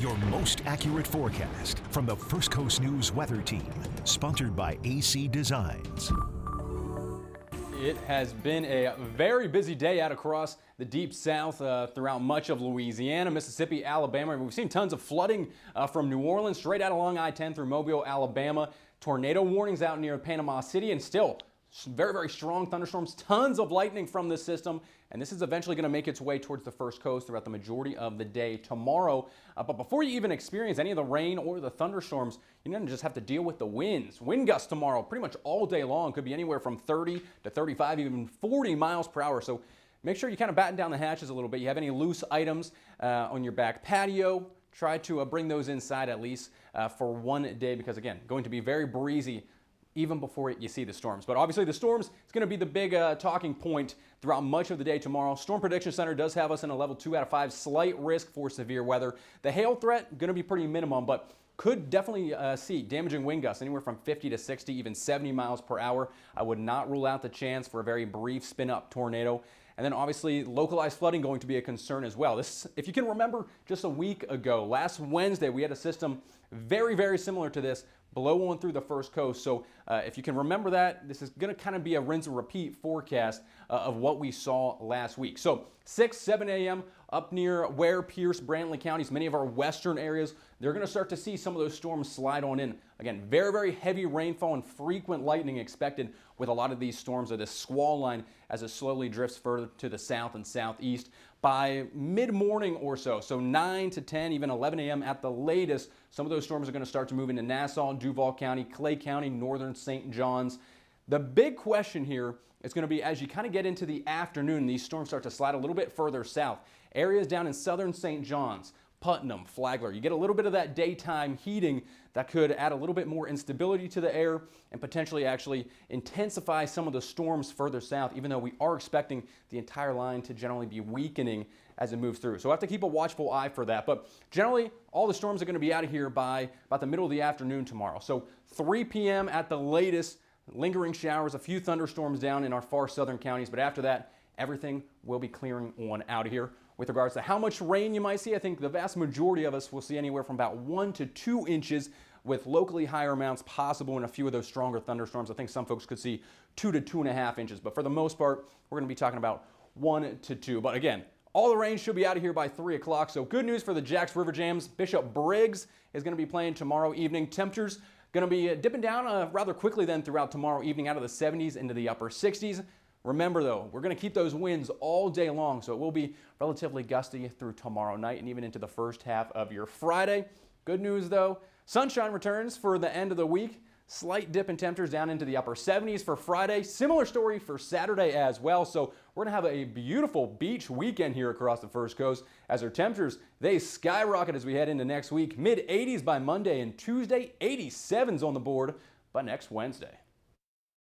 Your most accurate forecast from the First Coast News Weather Team, sponsored by AC Designs. It has been a very busy day out across the deep south throughout much of Louisiana, Mississippi, Alabama. We've seen tons of flooding from New Orleans straight out along I-10 through Mobile, Alabama. Tornado warnings out near Panama City, and still very, very strong thunderstorms, tons of lightning from this system, and this is eventually going to make its way towards the First Coast throughout the majority of the day tomorrow. But before you even experience any of the rain or the thunderstorms, you're going to just have to deal with the winds. Wind gusts tomorrow pretty much all day long, could be anywhere from 30 to 35, even 40 miles per hour. So make sure you kind of batten down the hatches a little bit. You have any loose items on your back patio, try to bring those inside at least for one day, because again, going to be very breezy even before you see the storms. But obviously the storms is going to be the big talking point throughout much of the day tomorrow. Storm Prediction Center does have us in a level 2 out of 5, slight risk for severe weather. The hail threat going to be pretty minimum, but could definitely see damaging wind gusts anywhere from 50 to 60, even 70 miles per hour. I would not rule out the chance for a very brief spin-up tornado. And then obviously localized flooding going to be a concern as well. This, if you can remember, just a week ago, last Wednesday, we had a system very, very similar to this blow on through the First Coast. So if you can remember that, this is going to kind of be a rinse and repeat forecast of what we saw last week. So 6, 7 a.m. up near Ware, Pierce, Brantley counties, many of our western areas, they're going to start to see some of those storms slide on in. Again, very, very heavy rainfall and frequent lightning expected with a lot of these storms, or this squall line as it slowly drifts further to the south and southeast. By mid-morning or so 9 to 10, even 11 a.m. at the latest, some of those storms are going to start to move into Nassau, Duval County, Clay County, northern St. Johns. The big question here is going to be as you kind of get into the afternoon, these storms start to slide a little bit further south. Areas down in southern St. Johns, Putnam, Flagler, you get a little bit of that daytime heating that could add a little bit more instability to the air and potentially actually intensify some of the storms further south, even though we are expecting the entire line to generally be weakening as it moves through. So we'll have to keep a watchful eye for that. But generally, all the storms are going to be out of here by about the middle of the afternoon tomorrow. So 3 p.m. at the latest, lingering showers, a few thunderstorms down in our far southern counties. But after that, everything will be clearing on out of here. With regards to how much rain you might see, I think the vast majority of us will see anywhere from about 1 to 2 inches, with locally higher amounts possible in a few of those stronger thunderstorms. I think some folks could see 2 to 2.5 inches, but for the most part, we're going to be talking about 1 to 2. But again, all the rain should be out of here by 3 o'clock. So good news for the Jacks River Jams. Bishop Briggs is going to be playing tomorrow evening. Temperatures going to be dipping down rather quickly then throughout tomorrow evening, out of the 70s into the upper 60s. Remember though, we're going to keep those winds all day long, so it will be relatively gusty through tomorrow night and even into the first half of your Friday. Good news though, sunshine returns for the end of the week. Slight dip in temperatures down into the upper 70s for Friday. Similar story for Saturday as well. So we're going to have a beautiful beach weekend here across the First Coast as our temperatures, they skyrocket as we head into next week. Mid 80s by Monday, and Tuesday, 87s on the board by next Wednesday.